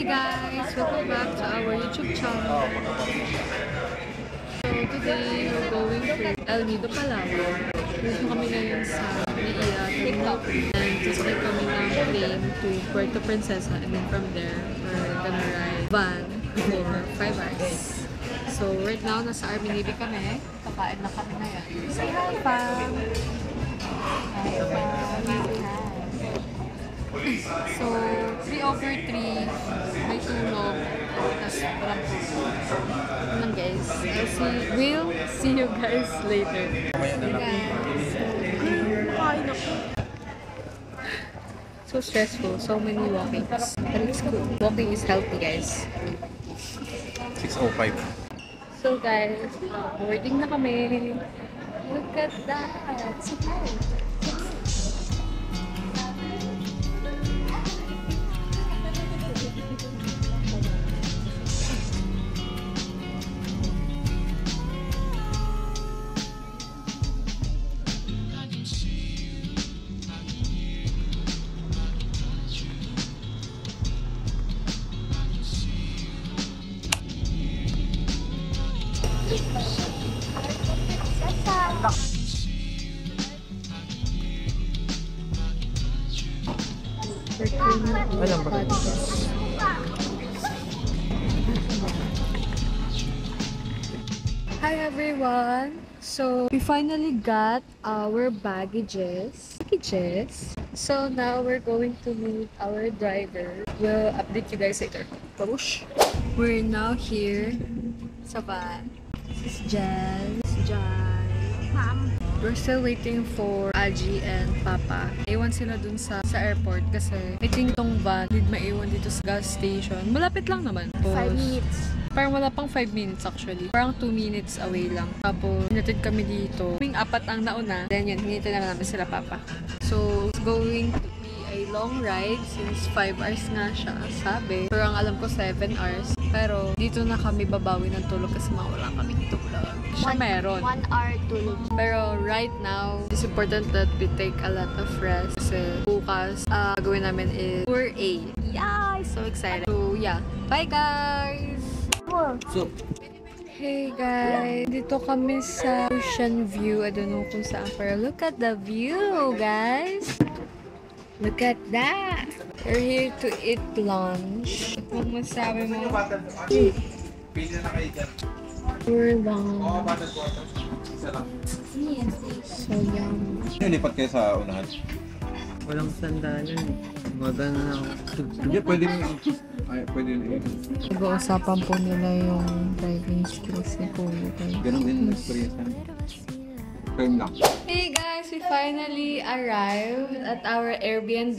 Hey guys! Welcome back to our YouTube channel. So today, we're going to El Nido, Palawan. Dito kami ngayon sa Naiya, TikTok. And sasakay kami ng plane to Puerto Princesa. And then from there, we're gonna ride van for 5 hours. So right now, nasa Army Navy kami. Kakain na kami na yan. Say hi, Pam! Hi, Pam! So, 3/3, may tulog, tapos walang tulog. Naman guys, we'll see you guys later. Hey guys! So stressful, so many walkings. But it's cool. Walking is healthy guys. 6:05. So guys, boarding na kami. Look at that! So cool. Alam ba? Hi everyone! So, we finally got our baggages. So now we're going to meet our driver. We'll update you guys later. Babush! We're now here sa van. This is Jazz. We're still waiting for Aji and Papa. Iwan sila dun sa airport kasi I think tong van need maiwan dito sa gas station. Malapit lang naman. 5 minutes. Parang wala pang 5 minutes actually. Parang 2 minutes away lang. Tapos, hinatid kami dito. Kaming 4 ang nauna. Then yun, hinintay na namin sila Papa. So, it's going to be a long ride since 5 hours nga siya, sabi. Pero ang alam ko 7 hours. Pero, dito na kami babawi ng tulog kasi wala kaming tulog. Siya meron. 1 hour tulog. Pero right now, it's important that we take a lot of rest. Kasi bukas, gawin namin is Tour A. Yeah! So excited. So yeah. Bye guys! So, Hey guys! Dito kami sa Ocean View. I don't know kung saan. Pero look at the view, guys! Look at that! We're here to eat lunch. Kung masabi mo, we're lunch. So yum. lipat kayo sa unahan. Walang sandalan eh. Magano na ako. Hindi, pwede rin. Nag-uusapan po nila yung driving skills ni Kuya. Ganun din ang experience namin. Firm lang. Hey guys, we finally arrived at our Airbnb.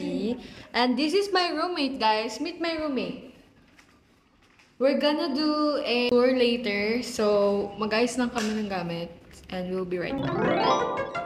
And this is my roommate, guys. Meet my roommate. We're gonna do a tour later. So, mag-ayos lang kami ng gamit. And we'll be right back.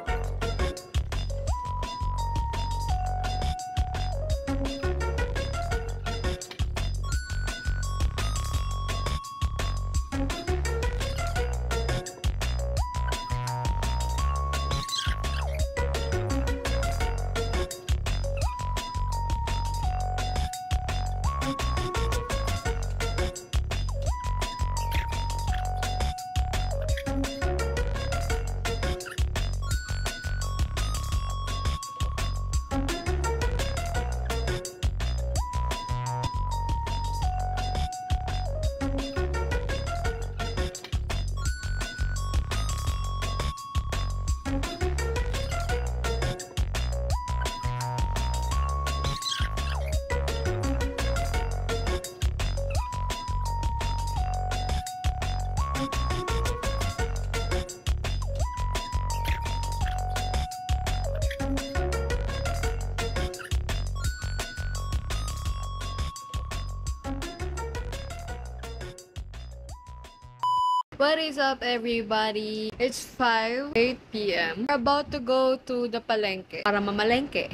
What is up everybody? It's 8 p.m. We're about to go to the palengke para mamalengke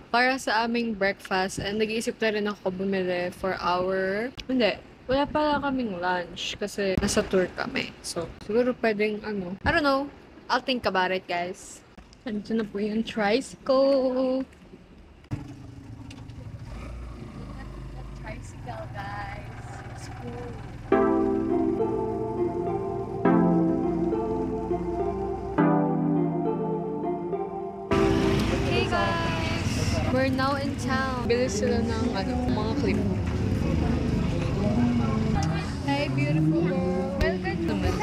para sa aming breakfast and nag-iisip na rin ako bumili for our... Hindi, wala pala kaming lunch kasi nasa tour kami. So, siguro pwedeng I don't know. I'll think about it guys. Andito na po yung tricycle. Tricycle guys. We're now in town. Bilis sila ng mga clip. Hey, beautiful girl. Welcome naman.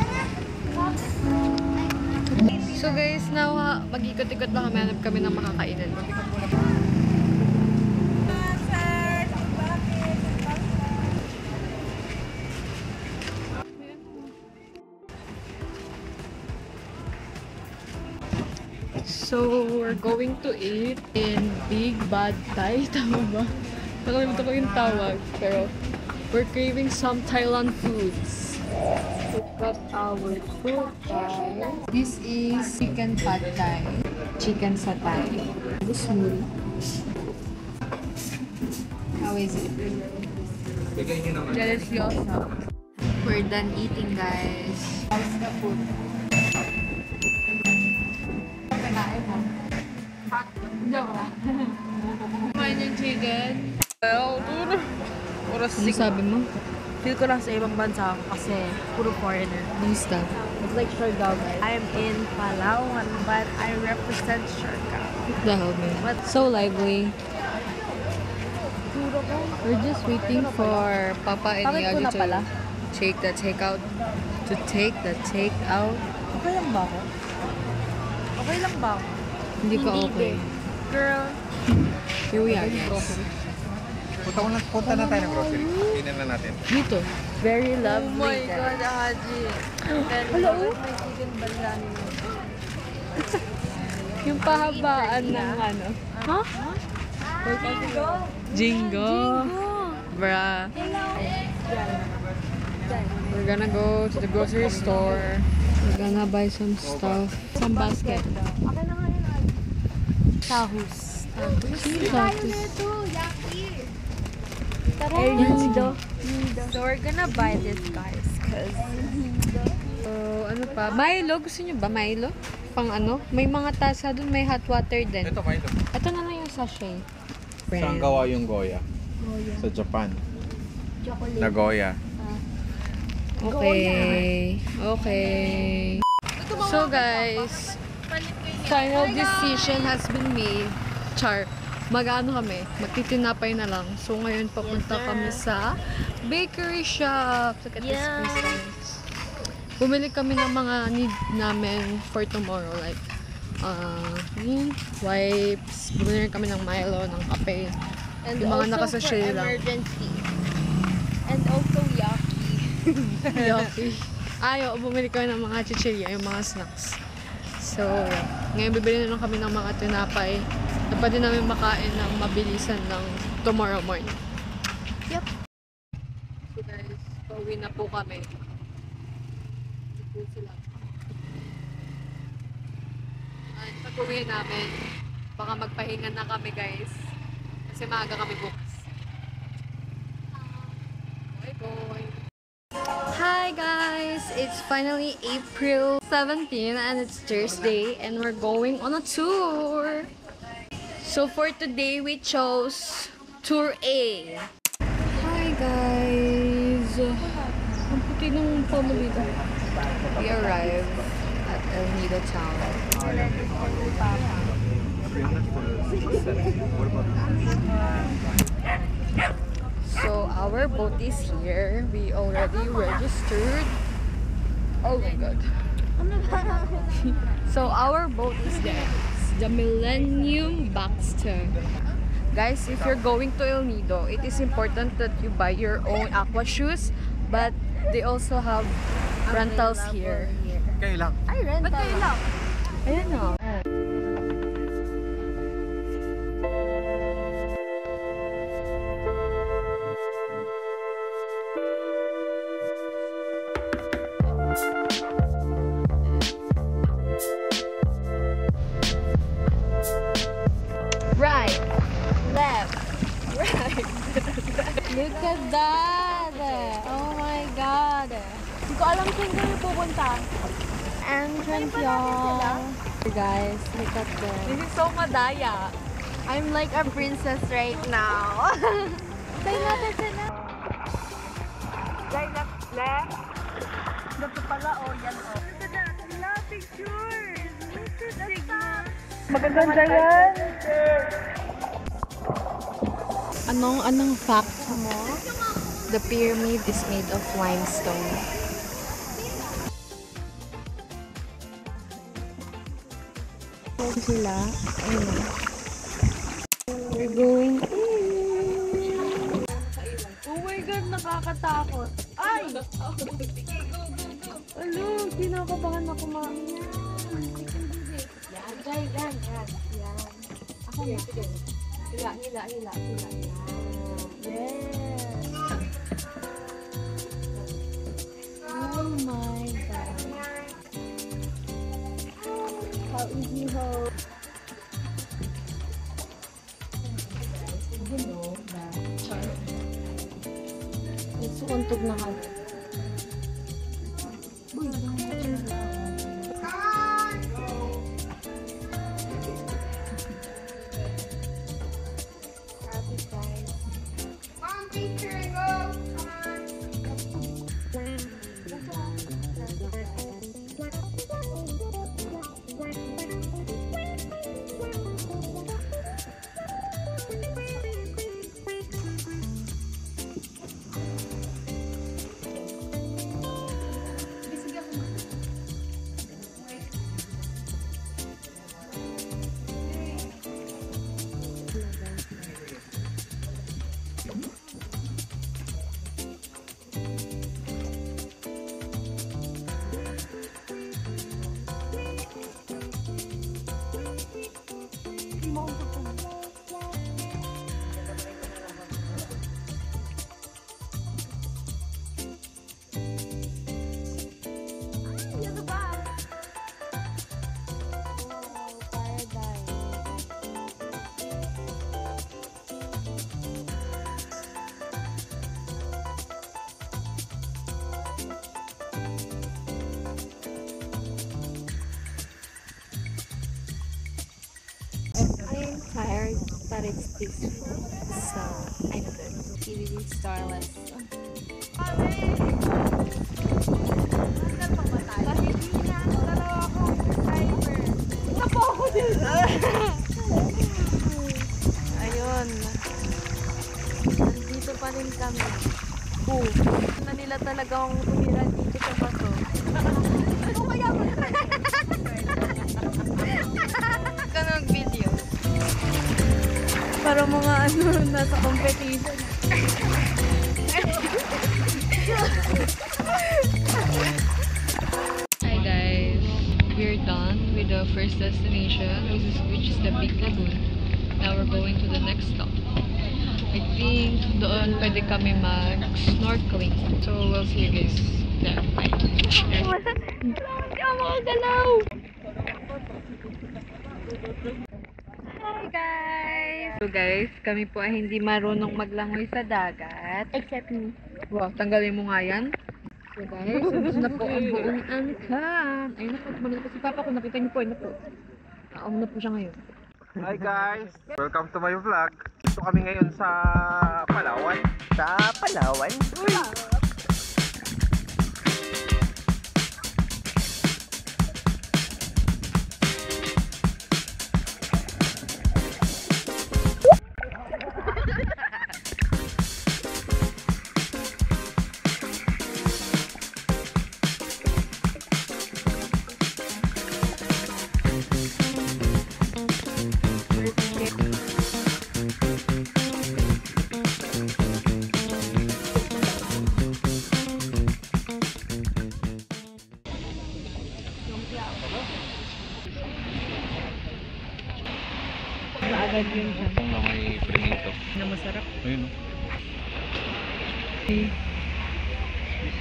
So guys, now mag-ikot-ikot lang kami. Hanap kami ng makakainan. Mag-ikot muna kami. So, we're going to eat in Big Bad Thai. Tama ba? Nakalimutan ko yung tawag. Pero, we're craving some Thailand foods. We've got our food guys. This is chicken pad thai. Chicken satay. This smoothie. How is it? Delicioso. We're done eating guys. How's the food? Kumain yung chicken. Puro Ano sabi mo? Feel ko lang sa ibang bansa kasi puro foreigner. Basta. It's like Siargao, guys. I'm in Palawan, but I represent Siargao. The hell, man. So lively. Puro ko. We're just waiting for Papa and Bakit ko Yagi na to pala? take the takeout. To take the takeout. Okay lang ba ako? Okay lang ba ako? Hindi ka Hindi okay. din. Girl. Here we are, guys. Punta na tayo ng grocery. Tingnan na natin. Dito. Very Oh lovely. my God, Haji. Hello? May chicken balani mo. Yung pahabaan ng ano. Ha? Jingo. Bruh. We're gonna go to the grocery store. We're gonna buy some stuff. Some basket. Akin na nga yun, Haji. Tahus. El Nido. So we're gonna buy this, guys, cause So, ano pa? Milo. Gusto nyo ba Milo? Pang ano? May mga tasa dun. May hot water din. Ito, Milo. Ito na lang yung sachet. Saan gawa yung Goya? Sa Japan. chocolate. Nagoya. Okay. Okay. So guys, final decision has been made. Char. Mag-ano kami? Magtitinapay na lang. So ngayon papunta kami sa bakery shop. Look at this business. Bumili kami ng mga need namin for tomorrow. Like, wipes. Bumili rin kami ng Milo, ng kape. And Yung mga also nakasachet for lang. emergency. And also yaki. Yucky. Ayo, bumili kami ng mga chichirya, yung mga snacks. So, yeah. Ngayon bibili na lang kami ng mga tinapay na pwede namin makain ng mabilisan ng tomorrow morning. Yep. So guys, pauwi na po kami. Ito po sila. At pag-uwi namin, baka magpahinga na kami guys. Kasi maaga kami bukas. Bye-bye! Hi guys! It's finally April 17 and it's Thursday and we're going on a tour! So for today, we chose Tour A. Hi guys! Ang puti ng pamulito. We arrived at El Nido Town. So our boat is here. We already registered. Oh my god. So our boat is there. The Millennium Baxter. Guys, if you're going to El Nido, it is important that you buy your own aqua shoes, but they also have rentals here. Kayo lang. Ay, rental. Ba't kayo lang? Ayan o. Right, left, right. Look at that! Oh my god! Hindi ko alam kung saan pupunta. Entrance, y'all. Guys, look at this. This is so madaya. I'm like a princess right now. Tayo natin sila. Guys, left. Dito pala, yan o. Ito na, wala pictures. Magaganda yan. Anong fact mo? The pyramid is made of limestone. Sila. Ayun. We're going in. Oh my God, nakakatakot. Ay! Alo, kinakabahan ako Yan. Ako na. Sige. Hila. Yan. Yes. Oh my God. How easy ho. Sukuntog na kami. I'm tired, but it's peaceful, so I'm good. TV starless. Ayun. Nandito pa rin kami. Na nila talagang tumira dito sa bato. Kanong video. Para mga nasa competition. Hi guys, we're done with the first destination, which is the Big Lagoon. Now we're going to the next stop. I think doon pwede kami mag-snorkeling. So we'll see you guys there. Bye. Hi guys! So guys, kami po ay hindi marunong maglangoy sa dagat. Except me. Wow, tanggalin mo nga yan. So guys, ubos na po ang buong angkan. Ayun na po, tumagal po si Papa ko. Nakita niyo po, ayun na po. Naam na po siya ngayon. Hi guys! Welcome to my vlog. Dito kami ngayon sa Palawan. Sa Palawan? Uy! Maagad yun siya. May prinito. Na masarap. Ayun.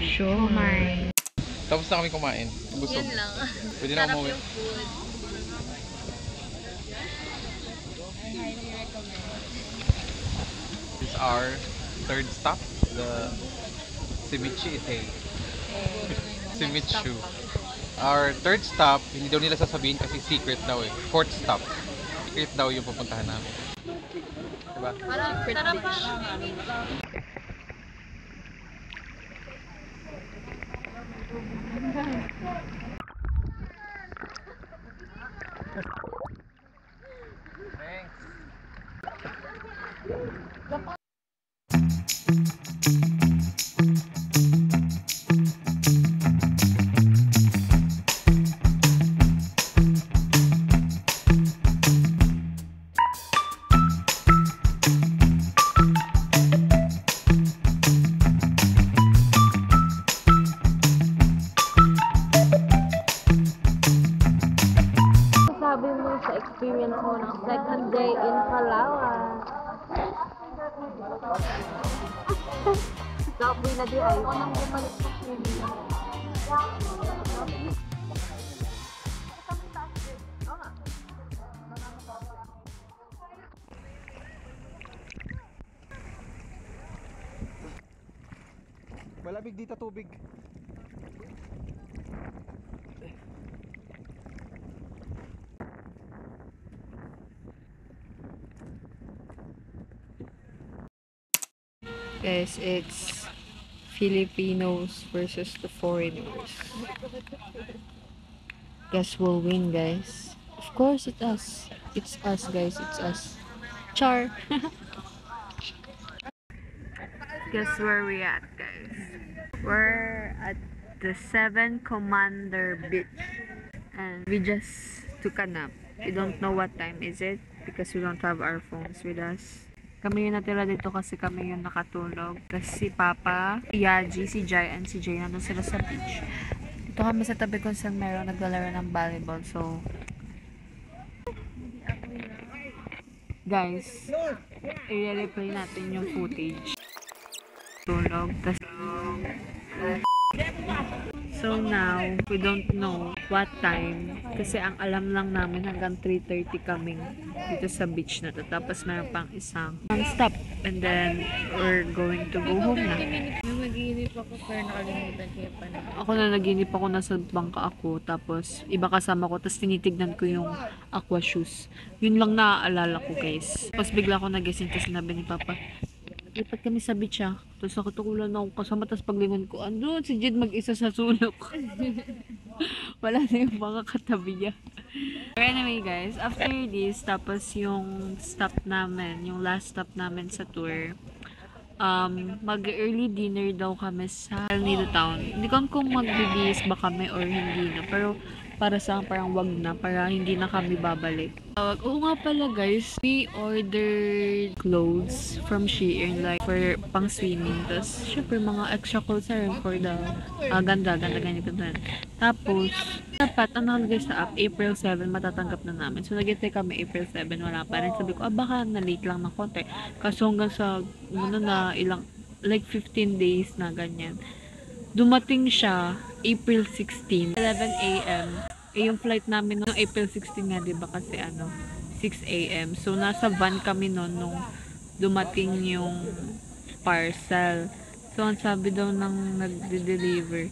Sure. My. Tapos na kami kumain. Busog. Yan lang. Pwede na umuwi. food. This is our third stop. The Ceviche Ite. Ceviche. Our third stop, hindi daw nila sasabihin kasi secret daw eh. Fourth stop. Secret daw yung pupuntahan namin. Diba? Tara pa. Thanks. nila di ay. Unang bumalik sa swimming. Malamig dito tubig. Guys, it's Filipinos versus the foreigners. Guess we'll win, guys. Of course, it's us. It's us, guys. It's us. Char. Guess where we at, guys? We're at the 7 Commander Beach. And we just took a nap. We don't know what time is it because we don't have our phones with us. Kami yung natira dito kasi kami yung nakatulog. Kasi si Papa, si Yaji, si Jai, and si Jay nandun sila sa beach. Dito kami sa tabi kung saan meron naglalaro ng volleyball. So, guys, i-replay natin yung footage. Tulog. So now, we don't know what time. Kasi ang alam lang namin hanggang 3:30 kaming dito sa beach na to. Tapos meron pang isang stop. And then, we're going to go home na. Nag-iinip ako pero nakalimutan ko yung panahon. Ako na naginip ako, nasa bangka ako. Tapos, iba kasama ko. Tapos, tinitignan ko yung aqua shoes. Yun lang naaalala ko, guys. Tapos, bigla ako nagising. Tapos, sinabi ni Papa, lipat kami sa beach ah. Tapos nakatukulan na ako kasama. Tapos paglingon ko, andun si Jid mag-isa sa sulok. Wala na yung mga katabi niya. But anyway guys, after this, tapos yung stop namin, yung last stop namin sa tour, mag-early dinner daw kami sa El Nido Town. Hindi ko alam kung magbibihis ba kami or hindi na. Pero para sa parang wag na, para hindi na kami babalik. Oo nga pala guys, we ordered clothes from Shein like for pang swimming. Tapos syempre mga extra clothes na rin for the ganda ganyan. Tapos dapat ang nakalagay sa app, April 7 matatanggap na namin. So nag-intay kami April 7, wala pa rin. Sabi ko, baka na-late lang ng konti. Kaso hanggang sa na ilang, like 15 days na ganyan. Dumating siya April 16, 11 a.m. Yung flight namin noong April 16 nga, diba? Kasi 6 a.m. So, nasa van kami noon nung dumating yung parcel. So, ang sabi daw ng nagde-deliver,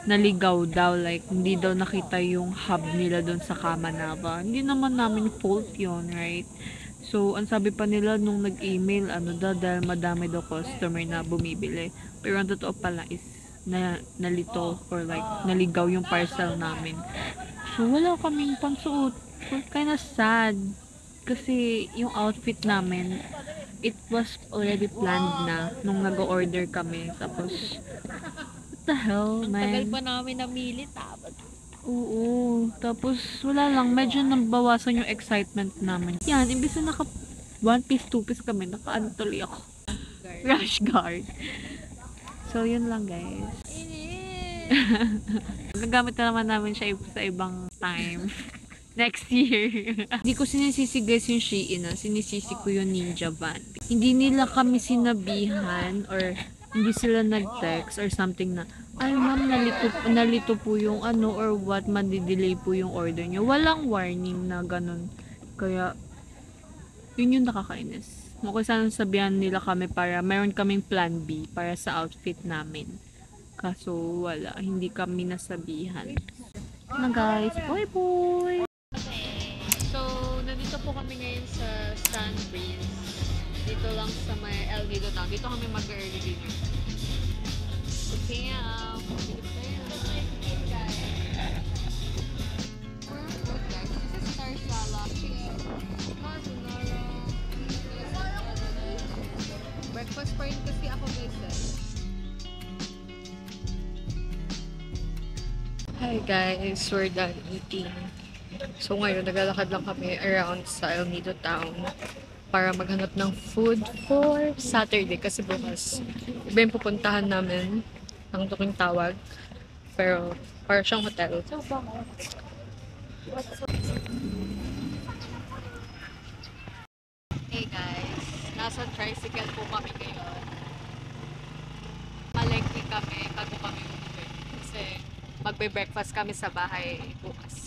naligaw daw. Like, hindi daw nakita yung hub nila doon sa Kamanava. Hindi naman namin fault yun, right? So, ang sabi pa nila nung nag-email, dahil madami daw customer na bumibili. Pero ang totoo pala is, nalito or like, naligaw yung parcel namin. So, wala kaming pansuot. Kinda sad. Kasi, yung outfit namin, it was already planned na nung nag-order kami. Tapos, what the hell, man? Tagal pa namin namili, tapos. Oo. Tapos, wala lang. Medyo nabawasan yung excitement namin. Yan, imbis na naka 1 piece, 2 piece kami, naka-ano tuloy ako. Rash guard. So, yun lang, guys. Gagamit na naman namin siya sa ibang time. Next year. Hindi ko sinisisi guys yung Shein sinisisi ko yung Ninja Van. Hindi nila kami sinabihan or hindi sila nag-text or something na, ay ma'am, nalito po yung or what, madidelay po yung order nyo. Walang warning na ganun. Kaya, yun yung nakakainis. Kung sana sabihan nila kami para mayroon kaming plan B para sa outfit namin. Kaso wala, hindi kami nasabihan. Na guys, boy! So, nandito po kami ngayon sa Sand Breeze. Dito lang sa may El Nido Town. Dito kami mag-early dinner. Okay, this is Star Salad. Carbonara. Breakfast pa rin kasi ako guys. Hi guys, we're done eating. So ngayon, naglalakad lang kami around sa El Nido Town para maghanap ng food for Saturday kasi bukas iba yung pupuntahan namin ang tuking tawag pero para siyang hotel. Hey guys, nasa tricycle po kami ngayon. Malengke magbe-breakfast kami sa bahay bukas.